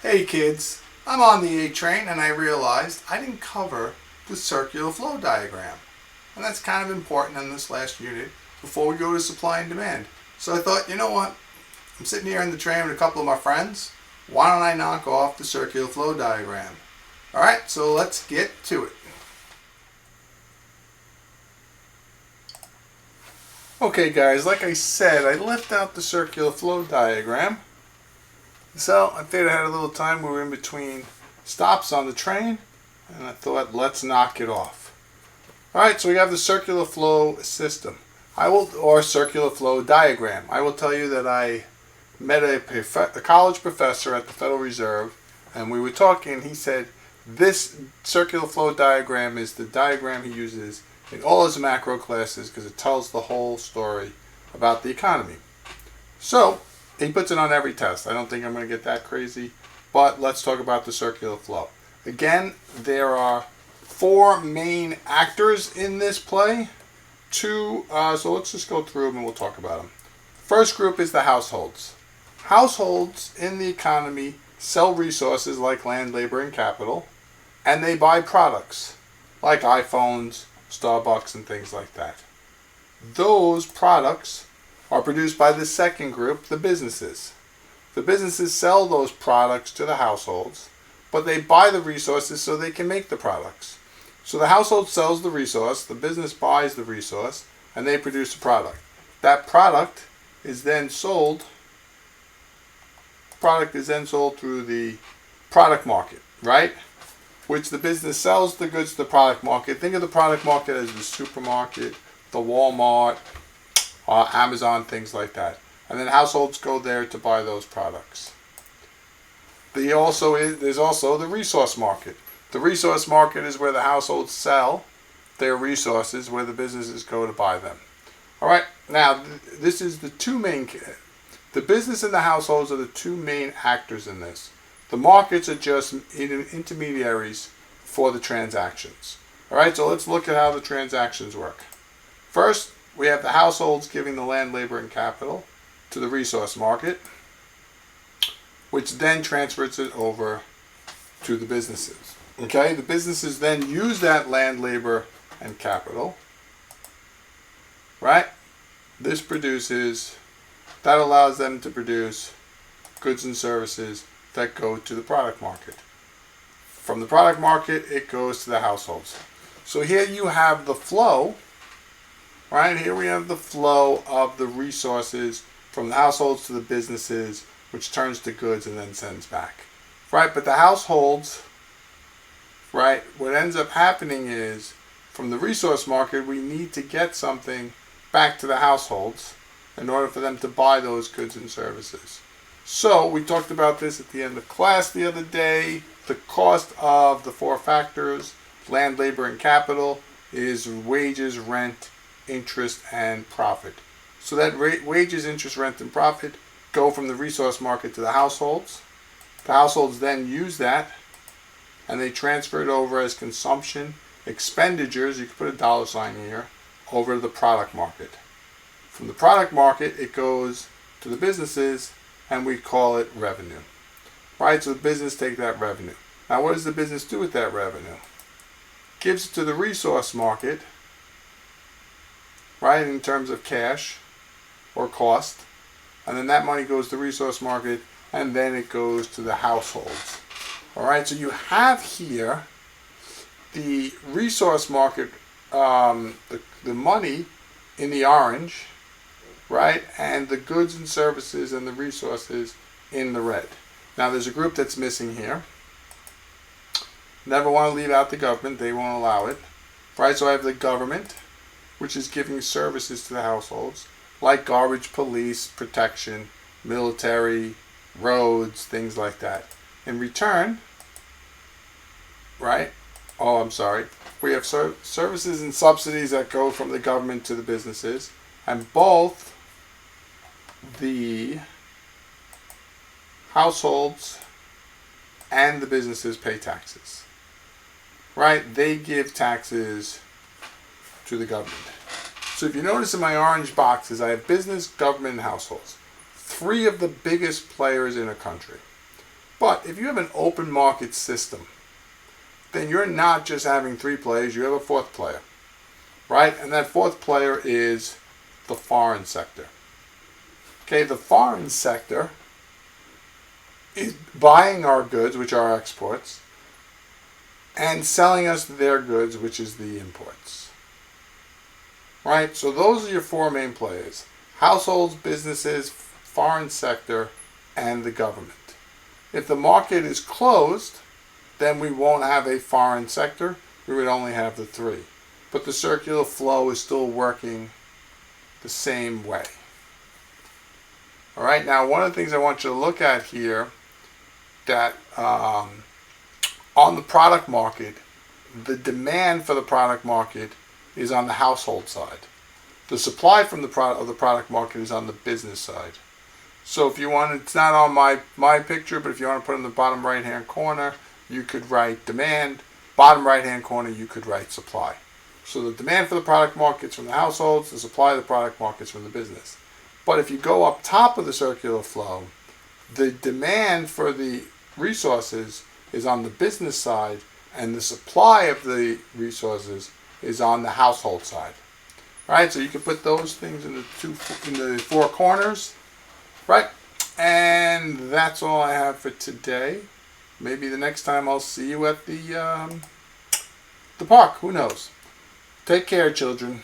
Hey kids, I'm on the A train and I realized I didn't cover the circular flow diagram. And that's kind of important in this last unit before we go to supply and demand. So I thought, you know what? I'm sitting here in the train with a couple of my friends. Why don't I knock off the circular flow diagram? Alright, so let's get to it. Okay guys, like I said, I left out the circular flow diagram. So I figured I had a little time. We were in between stops on the train, and I thought, let's knock it off. Alright, so we have the circular flow system. Or circular flow diagram. I will tell you that I met a college professor at the Federal Reserve, and we were talking. He said this circular flow diagram is the diagram he uses in all his macro classes because it tells the whole story about the economy. So he puts it on every test. I don't think I'm going to get that crazy, but let's talk about the circular flow. Again, there are four main actors in this play. So let's just go through them and we'll talk about them. First group is the households. Households in the economy sell resources like land, labor, and capital, and they buy products like iPhones, Starbucks, and things like that. Those products are produced by the second group, the businesses. The businesses sell those products to the households, but they buy the resources so they can make the products. So the household sells the resource, the business buys the resource, and they produce a product. That product is then sold. Product is then sold through the product market, right? Which the business sells the goods to the product market. Think of the product market as the supermarket, the Walmart, Amazon, things like that. And then households go there to buy those products. There's also the resource market. The resource market is where the households sell their resources, where the businesses go to buy them. All right, now this is the the business and the households are the two main actors in this. The markets are just intermediaries for the transactions. All right, so let's look at how the transactions work. First, we have the households giving the land, labor, and capital to the resource market, which then transfers it over to the businesses. Okay, the businesses then use that land, labor, and capital, right? That allows them to produce goods and services that go to the product market. From the product market, it goes to the households. So here you have the flow. Right, here we have the flow of the resources from the households to the businesses, which turns to goods and then sends back. Right, but the households, right, what ends up happening is from the resource market, we need to get something back to the households in order for them to buy those goods and services. So we talked about this at the end of class the other day. The cost of the four factors, land, labor, and capital, is wages, rent, interest, and profit. So that wages, interest, rent, and profit go from the resource market to the households. The households then use that and they transfer it over as consumption expenditures, you can put a dollar sign here, over to the product market. From the product market, it goes to the businesses and we call it revenue. Right, so the business takes that revenue. Now what does the business do with that revenue? Gives it to the resource market, right, in terms of cash or cost, and then that money goes to the resource market and then it goes to the households. All right, so you have here the resource market, the money in the orange, right, and the goods and services and the resources in the red. Now there's a group that's missing here. Never want to leave out the government, they won't allow it. Right, so I have the government, which is giving services to the households, like garbage, police, protection, military, roads, things like that. In return, right, we have services and subsidies that go from the government to the businesses, and both the households and the businesses pay taxes. Right, they give taxes to the government. So if you notice in my orange boxes, I have business, government, and households. Three of the biggest players in a country. But if you have an open market system, then you're not just having 3 players, you have a 4th player, right? And that 4th player is the foreign sector. Okay, the foreign sector is buying our goods, which are exports, and selling us their goods, which is the imports. Right? So those are your 4 main players: households, businesses, foreign sector, and the government. If the market is closed, then we won't have a foreign sector. We would only have the 3. But the circular flow is still working the same way. All right, now one of the things I want you to look at here, that on the product market, the demand for the product market is on the household side. The supply from the product market is on the business side. So if you want, it's not on my picture, but if you want to put it in the bottom right hand corner, you could write demand. Bottom right hand corner, you could write supply. So the demand for the product market's from the households, the supply of the product market's from the business. But if you go up top of the circular flow, the demand for the resources is on the business side, and the supply of the resources is on the household side. Right? So you can put those things in the 4 corners. Right? And that's all I have for today. Maybe the next time I'll see you at the park. Who knows? Take care, children.